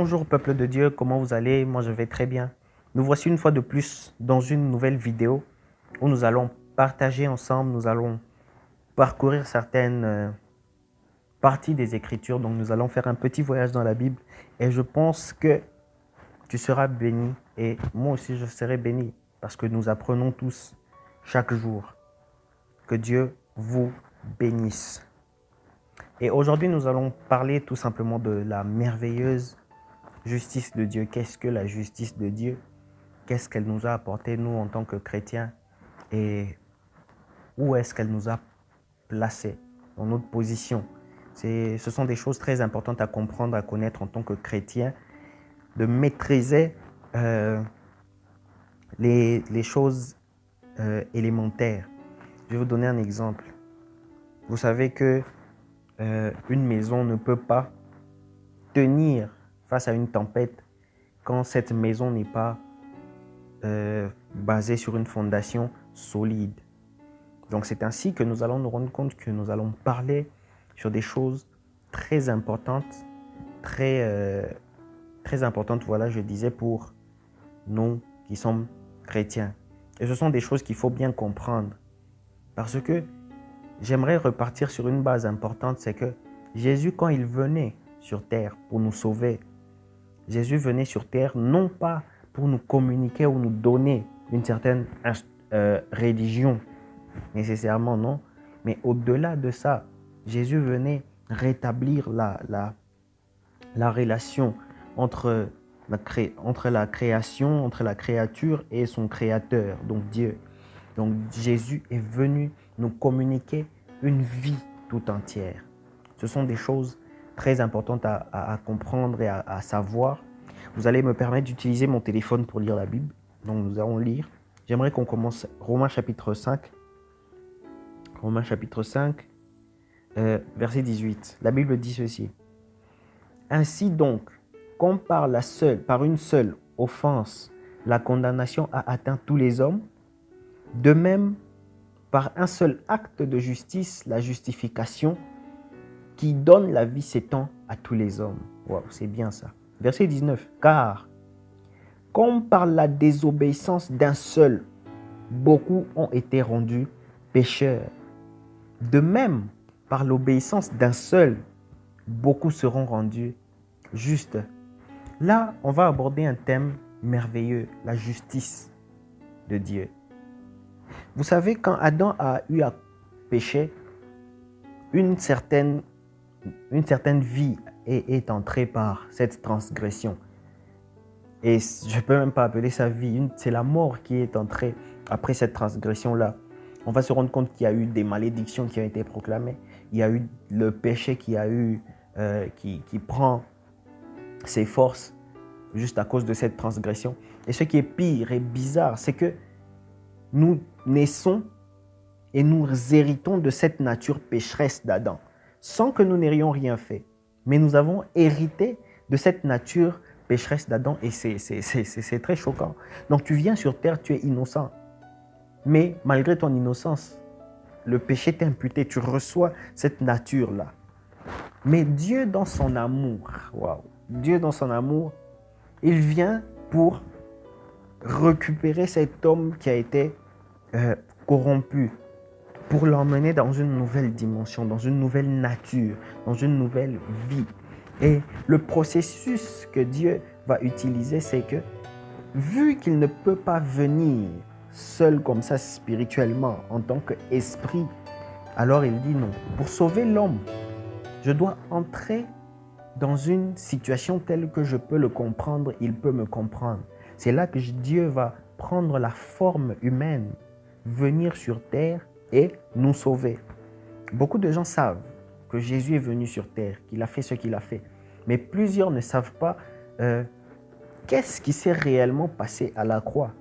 Bonjour peuple de Dieu, comment vous allez? Moi je vais très bien. Nous voici une fois de plus dans une nouvelle vidéo où nous allons partager ensemble, nous allons parcourir certaines parties des Écritures. Donc nous allons faire un petit voyage dans la Bible et je pense que tu seras béni et moi aussi je serai béni parce que nous apprenons tous chaque jour. Que Dieu vous bénisse. Et aujourd'hui nous allons parler tout simplement de la merveilleuse justice de Dieu. Qu'est-ce que la justice de Dieu? Qu'est-ce qu'elle nous a apporté, nous, en tant que chrétiens? Et où est-ce qu'elle nous a placés dans notre position? Ce sont des choses très importantes à comprendre, à connaître en tant que chrétien, de maîtriser les choses élémentaires. Je vais vous donner un exemple. Vous savez que une maison ne peut pas tenir face à une tempête quand cette maison n'est pas basée sur une fondation solide. Donc c'est ainsi que nous allons nous rendre compte que nous allons parler sur des choses très importantes, très importantes, voilà, je disais, pour nous qui sommes chrétiens. Et ce sont des choses qu'il faut bien comprendre. Parce que j'aimerais repartir sur une base importante, c'est que Jésus, quand il venait sur terre pour nous sauver, Jésus venait sur terre non pas pour nous communiquer ou nous donner une certaine religion, nécessairement, non. Mais au-delà de ça, Jésus venait rétablir la relation entre la création, entre la créature et son créateur, donc Dieu. Donc Jésus est venu nous communiquer une vie tout entière. Ce sont des choses très importantes à comprendre et à savoir. Vous allez me permettre d'utiliser mon téléphone pour lire la Bible. Donc nous allons lire. J'aimerais qu'on commence Romains chapitre 5. Romains chapitre 5, verset 18. La Bible dit ceci. Ainsi donc, comme par une seule offense, la condamnation a atteint tous les hommes, de même, par un seul acte de justice, la justification qui donne la vie s'étend à tous les hommes. Wow, c'est bien ça. Verset 19. Car, comme par la désobéissance d'un seul, beaucoup ont été rendus pécheurs. De même, par l'obéissance d'un seul, beaucoup seront rendus justes. Là, on va aborder un thème merveilleux, la justice de Dieu. Vous savez, quand Adam a eu à pécher, une certaine vie est entrée par cette transgression. Et je ne peux même pas appeler ça vie, c'est la mort qui est entrée après cette transgression-là. On va se rendre compte qu'il y a eu des malédictions qui ont été proclamées. Il y a eu le péché qui prend ses forces juste à cause de cette transgression. Et ce qui est pire et bizarre, c'est que nous naissons et nous héritons de cette nature pécheresse d'Adam, sans que nous n'ayons rien fait. Mais nous avons hérité de cette nature pécheresse d'Adam et c'est très choquant. Donc tu viens sur terre, tu es innocent. Mais malgré ton innocence, le péché t'est imputé, tu reçois cette nature-là. Mais Dieu dans son amour, waouh, Dieu dans son amour, il vient pour récupérer cet homme qui a été corrompu, pour l'emmener dans une nouvelle dimension, dans une nouvelle nature, dans une nouvelle vie. Et le processus que Dieu va utiliser, c'est que, vu qu'il ne peut pas venir seul comme ça spirituellement, en tant qu'esprit, alors il dit non. Pour sauver l'homme, je dois entrer dans une situation telle que je peux le comprendre, il peut me comprendre. C'est là que Dieu va prendre la forme humaine, venir sur terre et nous sauver. Beaucoup de gens savent que Jésus est venu sur terre, qu'il a fait ce qu'il a fait. Mais plusieurs ne savent pas qu'est-ce qui s'est réellement passé à la croix.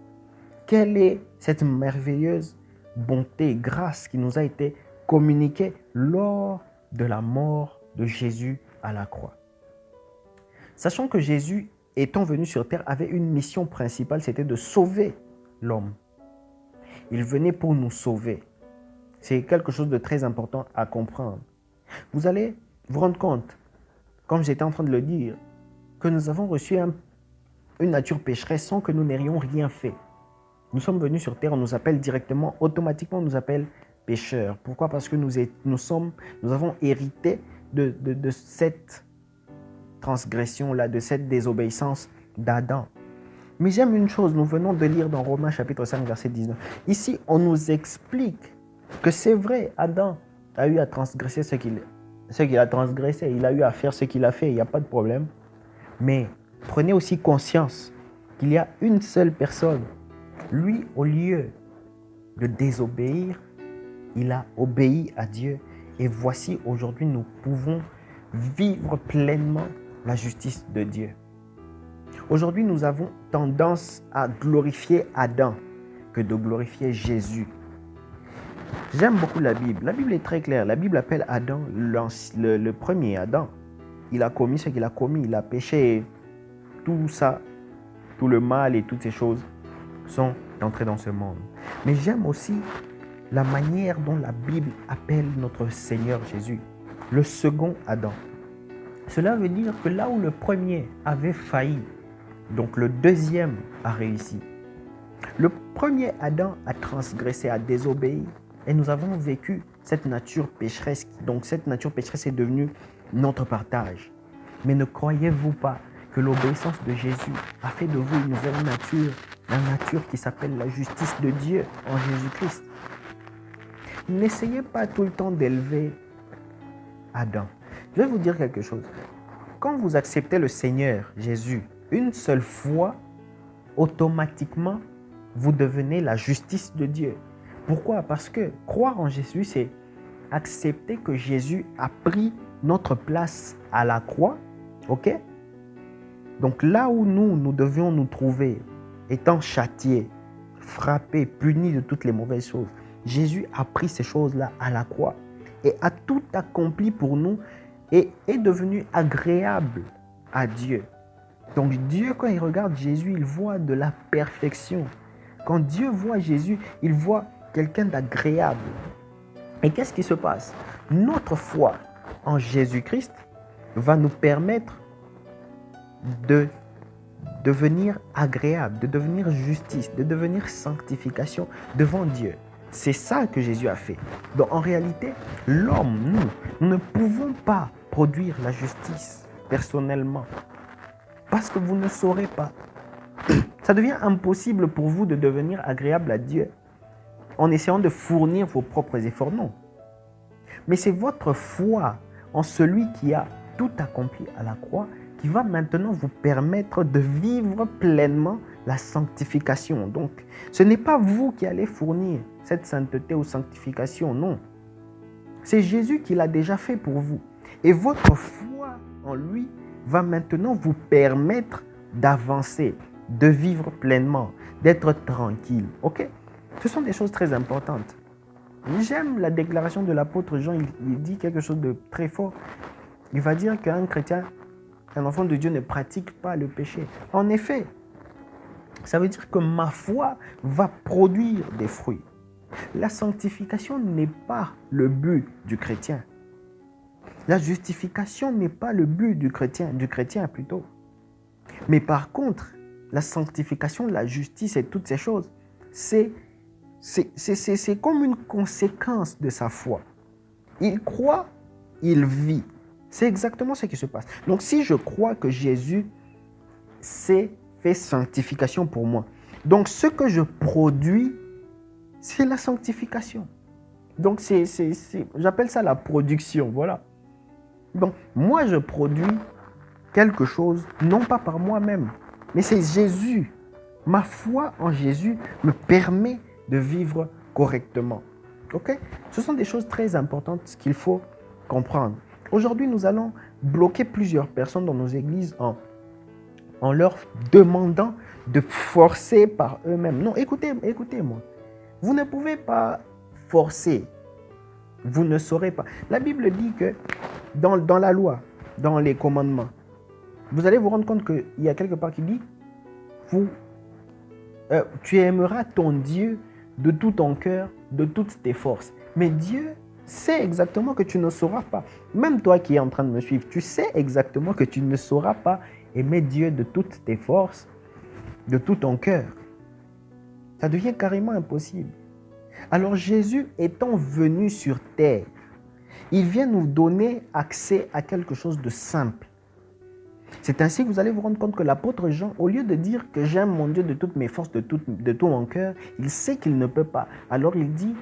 Quelle est cette merveilleuse bonté, grâce qui nous a été communiquée lors de la mort de Jésus à la croix. Sachant que Jésus, étant venu sur terre, avait une mission principale, c'était de sauver l'homme. Il venait pour nous sauver. C'est quelque chose de très important à comprendre. Vous allez vous rendre compte, comme j'étais en train de le dire, que nous avons reçu une nature pécheresse sans que nous n'ayons rien fait. Nous sommes venus sur terre, on nous appelle directement, automatiquement on nous appelle pécheurs. Pourquoi? Parce que nous avons hérité de cette transgression-là, de cette désobéissance d'Adam. Mais j'aime une chose, nous venons de lire dans Romains chapitre 5, verset 19. Ici, on nous explique que c'est vrai, Adam a eu à transgresser ce qu'il a transgressé, il a eu à faire ce qu'il a fait, il n'y a pas de problème. Mais prenez aussi conscience qu'il y a une seule personne. Lui, au lieu de désobéir, il a obéi à Dieu. Et voici, aujourd'hui, nous pouvons vivre pleinement la justice de Dieu. Aujourd'hui, nous avons tendance à glorifier Adam que de glorifier Jésus. J'aime beaucoup la Bible. La Bible est très claire. La Bible appelle Adam le premier Adam. Il a commis ce qu'il a commis. Il a péché. Tout ça, tout le mal et toutes ces choses sont entrées dans ce monde. Mais j'aime aussi la manière dont la Bible appelle notre Seigneur Jésus, le second Adam. Cela veut dire que là où le premier avait failli, donc le deuxième a réussi. Le premier Adam a transgressé, a désobéi, et nous avons vécu cette nature pécheresse. Donc cette nature pécheresse est devenue notre partage. Mais ne croyez-vous pas que l'obéissance de Jésus a fait de vous une nouvelle nature, la nature qui s'appelle la justice de Dieu en Jésus-Christ? N'essayez pas tout le temps d'élever Adam. Je vais vous dire quelque chose. Quand vous acceptez le Seigneur Jésus une seule fois, automatiquement, vous devenez la justice de Dieu. Pourquoi? Parce que croire en Jésus, c'est accepter que Jésus a pris notre place à la croix. Ok? Donc là où nous devions nous trouver, étant châtiés, frappés, punis de toutes les mauvaises choses, Jésus a pris ces choses-là à la croix et a tout accompli pour nous et est devenu agréable à Dieu. Donc Dieu, quand il regarde Jésus, il voit de la perfection. Quand Dieu voit Jésus, il voit quelqu'un d'agréable. Et qu'est-ce qui se passe? Notre foi en Jésus-Christ va nous permettre de devenir agréable, de devenir justice, de devenir sanctification devant Dieu. C'est ça que Jésus a fait. Donc en réalité, l'homme, nous ne pouvons pas produire la justice personnellement. Parce que vous ne saurez pas. Ça devient impossible pour vous de devenir agréable à Dieu en essayant de fournir vos propres efforts. Non. Mais c'est votre foi en celui qui a tout accompli à la croix qui va maintenant vous permettre de vivre pleinement la sanctification. Donc, ce n'est pas vous qui allez fournir cette sainteté ou sanctification, non. C'est Jésus qui l'a déjà fait pour vous. Et votre foi en lui va maintenant vous permettre d'avancer, de vivre pleinement, d'être tranquille. Ok? Ce sont des choses très importantes. J'aime la déclaration de l'apôtre Jean, il dit quelque chose de très fort. Il va dire qu'un chrétien, un enfant de Dieu ne pratique pas le péché. En effet, ça veut dire que ma foi va produire des fruits. La sanctification n'est pas le but du chrétien. La justification n'est pas le but du chrétien plutôt. Mais par contre, la sanctification, la justice et toutes ces choses, c'est comme une conséquence de sa foi. Il croit, il vit. C'est exactement ce qui se passe. Donc si je crois que Jésus s'est fait sanctification pour moi, donc ce que je produis, c'est la sanctification. Donc j'appelle ça la production, voilà. Donc moi je produis quelque chose, non pas par moi-même, mais c'est Jésus. Ma foi en Jésus me permet de vivre correctement. Ok? Ce sont des choses très importantes qu'il faut comprendre. Aujourd'hui, nous allons bloquer plusieurs personnes dans nos églises en leur demandant de forcer par eux-mêmes. Non, écoutez-moi. Vous ne pouvez pas forcer. Vous ne saurez pas. La Bible dit que dans la loi, dans les commandements, vous allez vous rendre compte qu'il y a quelque part qui dit tu aimeras ton Dieu de tout ton cœur, de toutes tes forces. Mais Dieu sait exactement que tu ne sauras pas. Même toi qui es en train de me suivre, tu sais exactement que tu ne sauras pas aimer Dieu de toutes tes forces, de tout ton cœur. Ça devient carrément impossible. Alors Jésus étant venu sur terre, il vient nous donner accès à quelque chose de simple. C'est ainsi que vous allez vous rendre compte que l'apôtre Jean, au lieu de dire que j'aime mon Dieu de toutes mes forces, de tout mon cœur, il sait qu'il ne peut pas. Alors il dit,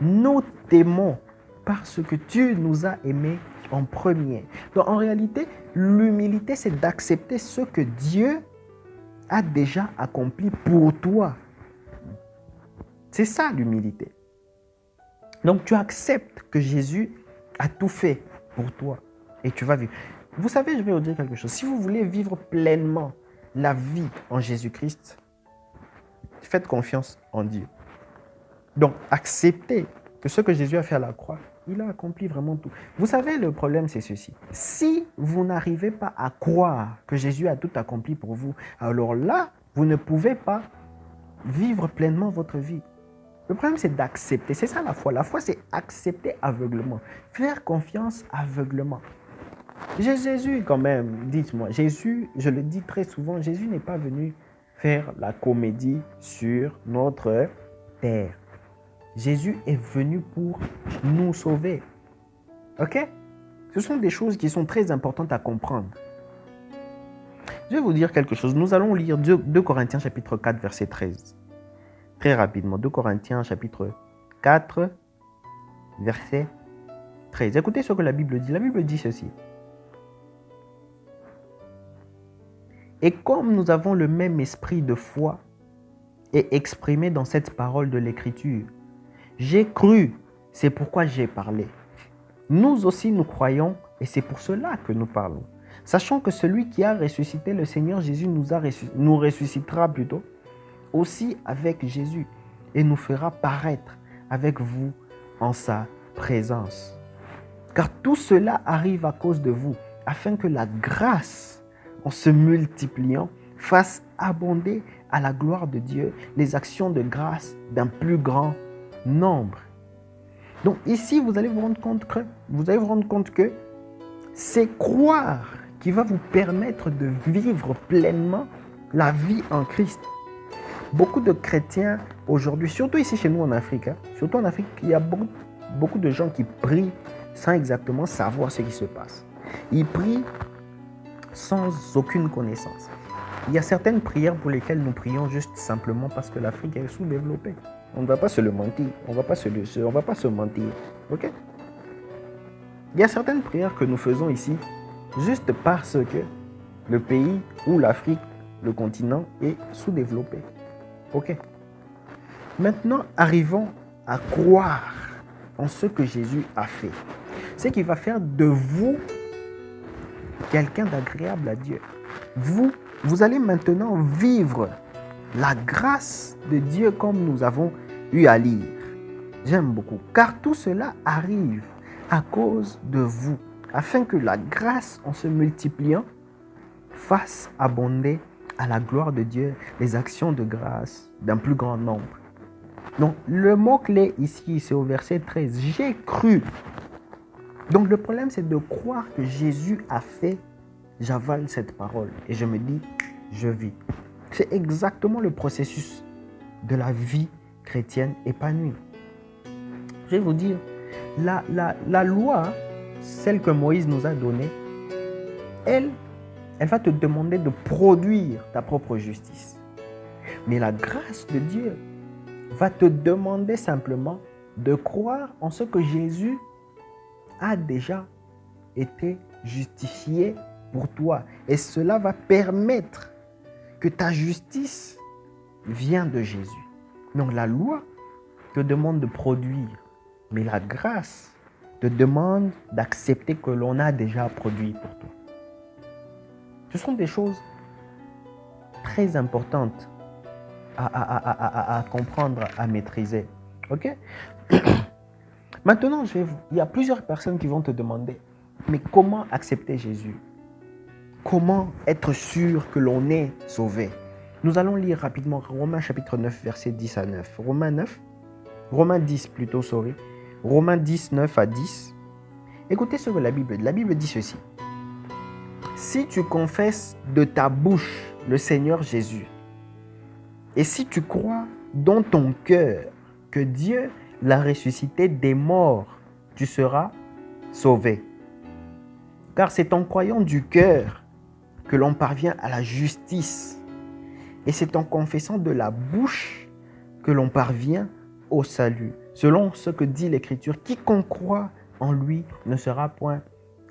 nous t'aimons parce que tu nous as aimés en premier. Donc en réalité, l'humilité, c'est d'accepter ce que Dieu a déjà accompli pour toi. C'est ça l'humilité. Donc tu acceptes que Jésus a tout fait pour toi et tu vas vivre. Vous savez, je vais vous dire quelque chose. Si vous voulez vivre pleinement la vie en Jésus-Christ, faites confiance en Dieu. Donc acceptez que ce que Jésus a fait à la croix, il a accompli vraiment tout. Vous savez, le problème c'est ceci. Si vous n'arrivez pas à croire que Jésus a tout accompli pour vous, alors là, vous ne pouvez pas vivre pleinement votre vie. Le problème, c'est d'accepter. C'est ça la foi. La foi, c'est accepter aveuglement. Faire confiance aveuglement. Jésus, quand même, dites-moi, Jésus, je le dis très souvent, Jésus n'est pas venu faire la comédie sur notre terre. Jésus est venu pour nous sauver. Ok? Ce sont des choses qui sont très importantes à comprendre. Je vais vous dire quelque chose. Nous allons lire 2 Corinthiens chapitre 4, verset 13. Très rapidement, 2 Corinthiens chapitre 4, verset 13. Écoutez ce que la Bible dit. La Bible dit ceci. Et comme nous avons le même esprit de foi et exprimé dans cette parole de l'Écriture, j'ai cru, c'est pourquoi j'ai parlé. Nous aussi nous croyons et c'est pour cela que nous parlons. Sachant que celui qui a ressuscité le Seigneur Jésus nous ressuscitera plutôt aussi avec Jésus et nous fera paraître avec vous en sa présence. Car tout cela arrive à cause de vous, afin que la grâce, en se multipliant, fasse abonder à la gloire de Dieu les actions de grâce d'un plus grand nombre. Donc ici, vous allez vous rendre compte que c'est croire qui va vous permettre de vivre pleinement la vie en Christ. Beaucoup de chrétiens aujourd'hui, surtout ici chez nous en Afrique, surtout en Afrique, il y a beaucoup de gens qui prient sans exactement savoir ce qui se passe. Ils prient sans aucune connaissance. Il y a certaines prières pour lesquelles nous prions juste simplement parce que l'Afrique est sous-développée. On ne va pas se le mentir, on ne va pas se mentir. Ok? Il y a certaines prières que nous faisons ici juste parce que le pays ou l'Afrique, le continent est sous-développé. Ok? Maintenant, arrivons à croire en ce que Jésus a fait. Ce qui va faire de vous quelqu'un d'agréable à Dieu. Vous allez maintenant vivre la grâce de Dieu comme nous avons eu à lire. J'aime beaucoup. Car tout cela arrive à cause de vous, afin que la grâce en se multipliant fasse abonder à la gloire de Dieu les actions de grâce d'un plus grand nombre. Donc le mot-clé ici, c'est au verset 13. J'ai cru. Donc le problème, c'est de croire que Jésus a fait. J'avale cette parole et je me dis, je vis. C'est exactement le processus de la vie chrétienne épanouie. Je vais vous dire, la loi, celle que Moïse nous a donnée, elle va te demander de produire ta propre justice. Mais la grâce de Dieu va te demander simplement de croire en ce que Jésus a déjà été justifié pour toi. Et cela va permettre que ta justice vienne de Jésus. Donc la loi te demande de produire, mais la grâce te demande d'accepter que l'on a déjà produit pour toi. Ce sont des choses très importantes à comprendre, à maîtriser. Ok? Maintenant, il y a plusieurs personnes qui vont te demander, mais comment accepter Jésus? Comment être sûr que l'on est sauvé? Nous allons lire rapidement Romains chapitre 9, verset 10 à 9. Romains 10 plutôt, sorry. Romains 10, 9 à 10. Écoutez ce que la Bible dit. La Bible dit ceci. Si tu confesses de ta bouche le Seigneur Jésus, et si tu crois dans ton cœur que Dieu l'a ressuscité des morts, tu seras sauvé. Car c'est en croyant du cœur que l'on parvient à la justice. Et c'est en confessant de la bouche que l'on parvient au salut. Selon ce que dit l'Écriture, quiconque croit en lui ne sera point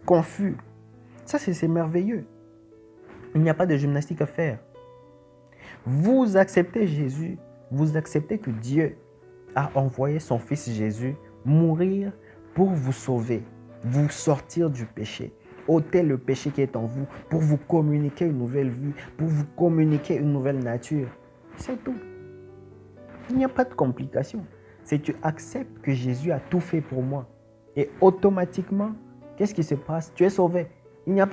confus. Ça, c'est merveilleux. Il n'y a pas de gymnastique à faire. Vous acceptez Jésus, vous acceptez que Dieu a envoyé son Fils Jésus mourir pour vous sauver, vous sortir du péché, ôter le péché qui est en vous, pour vous communiquer une nouvelle vie, pour vous communiquer une nouvelle nature. C'est tout. Il n'y a pas de complication. C'est que tu acceptes que Jésus a tout fait pour moi. Et automatiquement, qu'est-ce qui se passe? Tu es sauvé. Il n'y a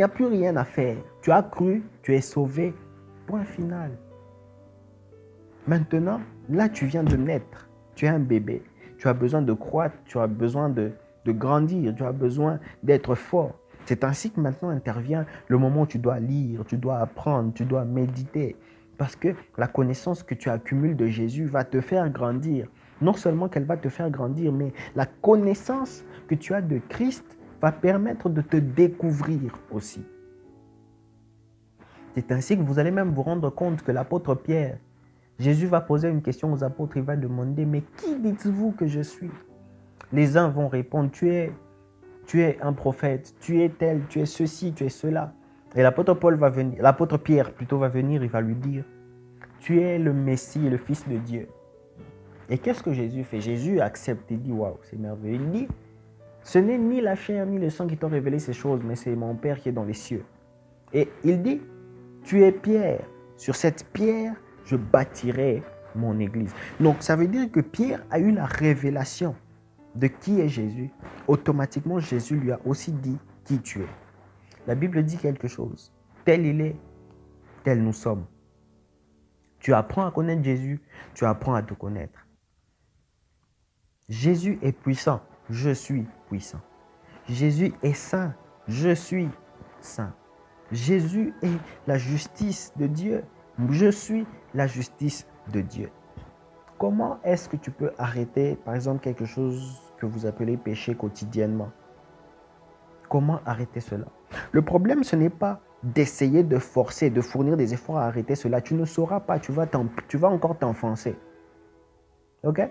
plus rien à faire. Tu as cru, tu es sauvé. Point final. Maintenant, là, tu viens de naître. Tu es un bébé. Tu as besoin de croître. Tu as besoin de grandir. Tu as besoin d'être fort. C'est ainsi que maintenant intervient le moment où tu dois lire, tu dois apprendre, tu dois méditer. Parce que la connaissance que tu accumules de Jésus va te faire grandir. Non seulement qu'elle va te faire grandir, mais la connaissance que tu as de Christ va permettre de te découvrir aussi. C'est ainsi que vous allez même vous rendre compte que l'apôtre Pierre, Jésus va poser une question aux apôtres, il va demander, mais qui dites-vous que je suis? Les uns vont répondre, tu es un prophète, tu es tel, tu es ceci, tu es cela. Et l'apôtre Pierre plutôt va venir, il va lui dire, tu es le Messie, le Fils de Dieu. Et qu'est-ce que Jésus fait? Jésus accepte, il dit, waouh, c'est merveilleux. Il dit, ce n'est ni la chair ni le sang qui t'ont révélé ces choses, mais c'est mon Père qui est dans les cieux. Et il dit, tu es Pierre, sur cette pierre, je bâtirai mon église. Donc ça veut dire que Pierre a eu la révélation de qui est Jésus. Automatiquement, Jésus lui a aussi dit qui tu es. La Bible dit quelque chose. Tel il est, tel nous sommes. Tu apprends à connaître Jésus, tu apprends à te connaître. Jésus est puissant, je suis puissant. Jésus est saint, je suis saint. Jésus est la justice de Dieu, je suis la justice de Dieu. Comment est-ce que tu peux arrêter, par exemple, quelque chose que vous appelez péché quotidiennement? Comment arrêter cela? Le problème, ce n'est pas d'essayer de forcer, de fournir des efforts à arrêter cela. Tu ne sauras pas, tu vas encore t'enfoncer. Ok?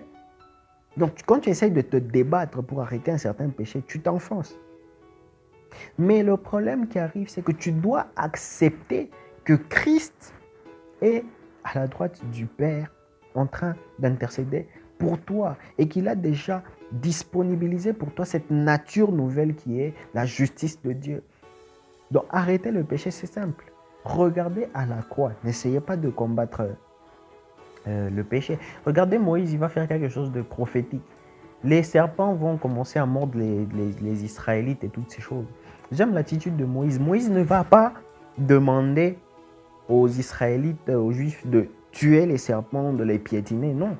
Donc, quand tu essayes de te débattre pour arrêter un certain péché, tu t'enfonces. Mais le problème qui arrive, c'est que tu dois accepter que Christ est à la droite du Père en train d'intercéder pour toi et qu'il a déjà disponibilisé pour toi cette nature nouvelle qui est la justice de Dieu. Donc, arrêter le péché, c'est simple. Regardez à la croix. N'essayez pas de combattre le péché. Regardez Moïse, il va faire quelque chose de prophétique. Les serpents vont commencer à mordre les Israélites et toutes ces choses. J'aime l'attitude de Moïse. Moïse ne va pas demander aux Israélites, aux Juifs de tuer les serpents, de les piétiner, non.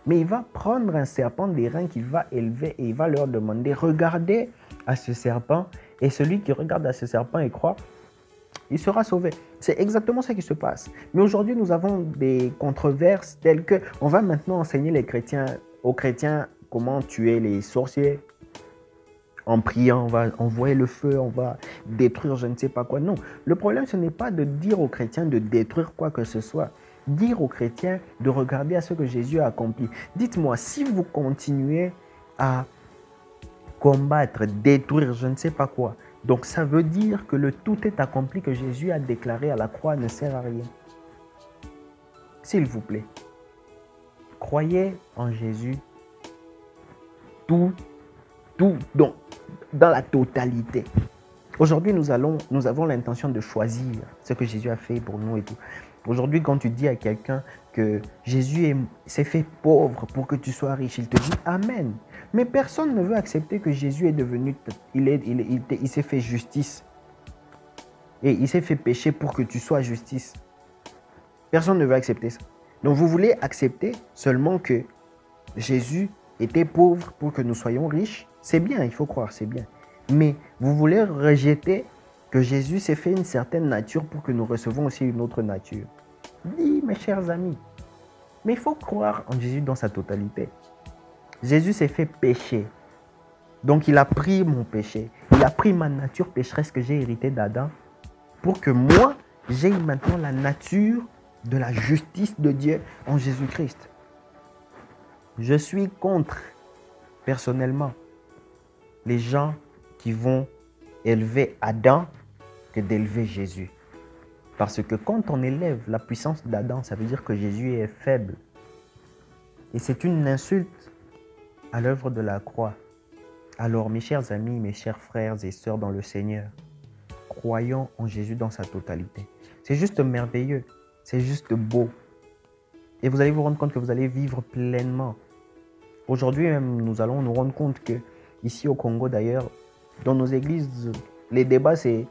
Mais il va prendre un serpent d'airain qu'il va élever et il va leur demander, regardez à ce serpent et celui qui regarde à ce serpent et croit, il sera sauvé. C'est exactement ce qui se passe. Mais aujourd'hui, nous avons des controverses telles que on va maintenant enseigner aux chrétiens comment tuer les sorciers. En priant, on va envoyer le feu, on va détruire je ne sais pas quoi. Non, le problème, ce n'est pas de dire aux chrétiens de détruire quoi que ce soit. Dire aux chrétiens de regarder à ce que Jésus a accompli. Dites-moi, si vous continuez à combattre, détruire je ne sais pas quoi, donc ça veut dire que le tout est accompli que Jésus a déclaré à la croix ne sert à rien. S'il vous plaît, croyez en Jésus tout donc, dans la totalité. Aujourd'hui, nous avons l'intention de choisir ce que Jésus a fait pour nous et tout. Aujourd'hui, quand tu dis à quelqu'un que Jésus s'est fait pauvre pour que tu sois riche, il te dit Amen. Mais personne ne veut accepter que Jésus est devenu, il s'est fait justice. Et il s'est fait péché pour que tu sois justice. Personne ne veut accepter ça. Donc, vous voulez accepter seulement que Jésus était pauvre pour que nous soyons riches. C'est bien, il faut croire, c'est bien. Mais vous voulez rejeter que Jésus s'est fait une certaine nature pour que nous recevons aussi une autre nature. Oui, mes chers amis, mais il faut croire en Jésus dans sa totalité. Jésus s'est fait péché. Donc il a pris mon péché. Il a pris ma nature pécheresse que j'ai héritée d'Adam pour que moi, j'ai maintenant la nature de la justice de Dieu en Jésus-Christ. Je suis contre, personnellement, les gens qui vont élever Adam que d'élever Jésus. Parce que quand on élève la puissance d'Adam, ça veut dire que Jésus est faible. Et c'est une insulte à l'œuvre de la croix. Alors, mes chers amis, mes chers frères et sœurs dans le Seigneur, croyons en Jésus dans sa totalité. C'est juste merveilleux, c'est juste beau. Et vous allez vous rendre compte que vous allez vivre pleinement. Aujourd'hui même, nous allons nous rendre compte que, ici au Congo d'ailleurs, dans nos églises, les débats c'est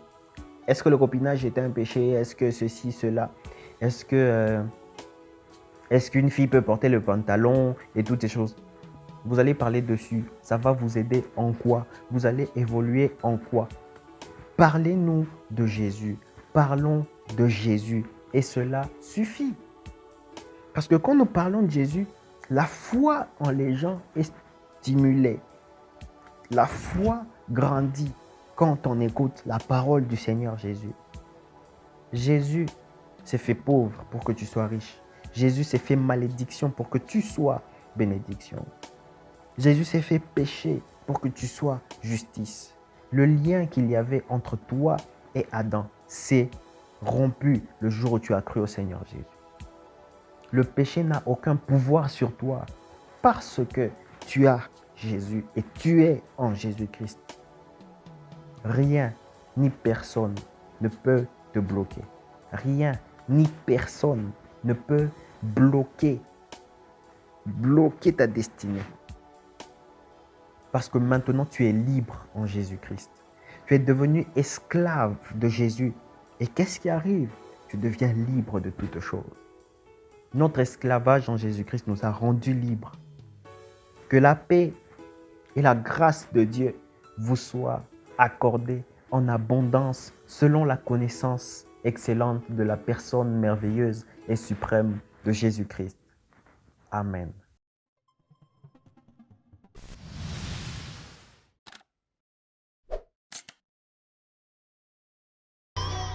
est-ce que le copinage est un péché? Est-ce que ceci, cela? Est-ce qu'une fille peut porter le pantalon et toutes ces choses? Vous allez parler dessus. Ça va vous aider en quoi? Vous allez évoluer en quoi? Parlez-nous de Jésus. Parlons de Jésus. Et cela suffit. Parce que quand nous parlons de Jésus, la foi en les gens est stimulée. La foi grandit quand on écoute la parole du Seigneur Jésus. Jésus s'est fait pauvre pour que tu sois riche. Jésus s'est fait malédiction pour que tu sois bénédiction. Jésus s'est fait péché pour que tu sois justice. Le lien qu'il y avait entre toi et Adam s'est rompu le jour où tu as cru au Seigneur Jésus. Le péché n'a aucun pouvoir sur toi parce que tu as Jésus et tu es en Jésus-Christ. Rien ni personne ne peut te bloquer. Rien ni personne ne peut bloquer ta destinée. Parce que maintenant tu es libre en Jésus-Christ. Tu es devenu esclave de Jésus. Et qu'est-ce qui arrive? Tu deviens libre de toutes choses. Notre esclavage en Jésus-Christ nous a rendus libres. Que la paix et la grâce de Dieu vous soient accordées en abondance selon la connaissance excellente de la personne merveilleuse et suprême de Jésus-Christ. Amen.